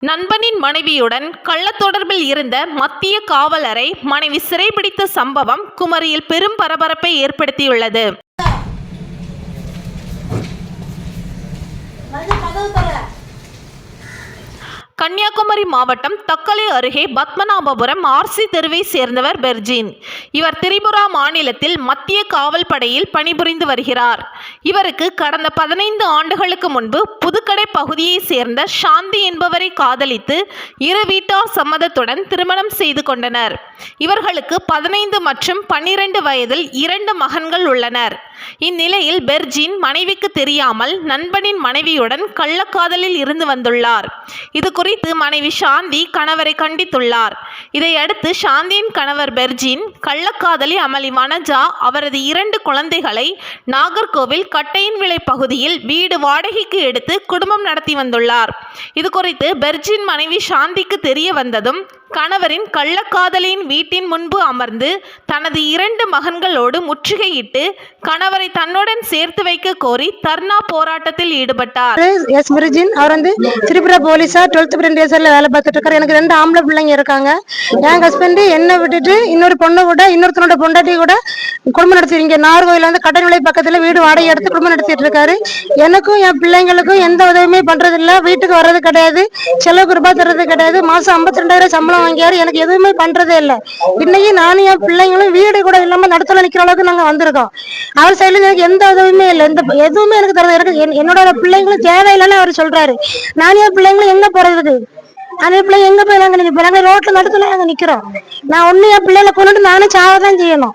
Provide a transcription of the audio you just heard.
நண்பனின் மனைவியுடன் கள்ளத்தொடர்பில் இருந்த மத்திய காவலரை மனைவி சிறைபிடித்த சம்பவம் குமரியில் பெரும் பரபரப்பை ஏற்படுத்தியுள்ளது. கன்னியாகுமரி மாவட்டம் தக்கலை அருகே பத்மநாபபுரம் ஆர்சி தெருவை சேர்ந்தவர் பெர்ஜின். இவர் திரிபுரா மாநிலத்தில் மத்திய காவல் படையில் பணிபுரிந்து வருகிறார். இவருக்கு கடந்த 15 ஆண்டுகளுக்கு முன்பு புதுக்கடை பகுதியை சேர்ந்த சாந்தி என்பவரை காதலித்து இரு வீட்டார் சம்மதத்துடன் திருமணம் செய்து கொண்டனர். இவர்களுக்கு 15 மற்றும் 12 வயதில் 2 மகன்கள் உள்ளனர். இந்நிலையில் பெர்ஜின் மனைவிக்கு தெரியாமல் நண்பனின் மனைவியுடன் கள்ளக்காதலில் இருந்து வந்துள்ளார். இது குறித்து மனைவி சாந்தி கணவரை கண்டித்துள்ளார். இதையடுத்து சாந்தியின் கணவர் பெர்ஜின் கள்ளக்காதலி அமளி வனஜா அவரது 2 குழந்தைகளை நாகர்கோவில் கட்டையின் விளை பகுதியில் வீடு வாடகைக்கு எடுத்து குடும்பம் நடத்தி வந்துள்ளார். இது குறித்து பெர்ஜின் மனைவி சாந்திக்கு தெரிய வந்ததும் கணவரின் கள்ளக்காதலியின் வீட்டின் முன்பு அமர்ந்து தனது 2 மகன்களோடு முற்றுகையிட்டு கணவரை தன்னுடன் சேர்த்து வைக்க கோரி தர்ணா போராட்டத்தில் ஈடுபட்டார். எஸ் பெர்ஜின் அவர் திரிபுரா போலீஸா 12th பிரண்டேசர்ல வேலை பார்த்துட்டு இருக்காரு. எனக்கு 2 ஆம்பளை பிள்ளைங்க இருக்காங்க. என் ஹஸ்பண்ட் என்னை விட்டுட்டு இன்னொரு பொண்ணு கூட இன்னொருத்தனோட பொண்டாட்டி கூட குடும்பம் நடத்திருங்க. நாகர்கோவில் கட்டணை பக்கத்துல வீடு வாடகை எடுத்து குடும்பம் நடத்திட்டு இருக்காரு. எனக்கும் என் பிள்ளைங்களுக்கும் எந்த உதவியுமே பண்றது இல்ல. வீட்டுக்கு வர்றது கிடையாது, செலவுக்கு ரூபாய் தர்றது கிடையாது. மாசம் 52,000 சம்பளம் வாங்கியாரு. எனக்கு எதுவுமே பண்றதே இல்லை. இன்னைக்கு நானும் என் பிள்ளைங்களும் வீடு கூட இல்லாம நடுத்தல நிக்கிற அளவுக்கு நாங்க வந்திருக்கோம். அவர் சைடுல எனக்கு எந்த உதவியுமே இல்லை. எதுவுமே எனக்கு தரது. எனக்கு என்னோட பிள்ளைங்களும் தேவையில்லைன்னு அவர் சொல்றாரு. நான் என் பிள்ளைங்களும் எங்க போறதுக்கு? அந்த பிள்ளைங்க எங்க போய் நாங்க ரோட்ல நடுத்துல நாங்க நிக்கிறோம். நான் ஒண்ணு என் பிள்ளைகளை கொண்டுட்டு நானும் சாவதான் செய்யணும்.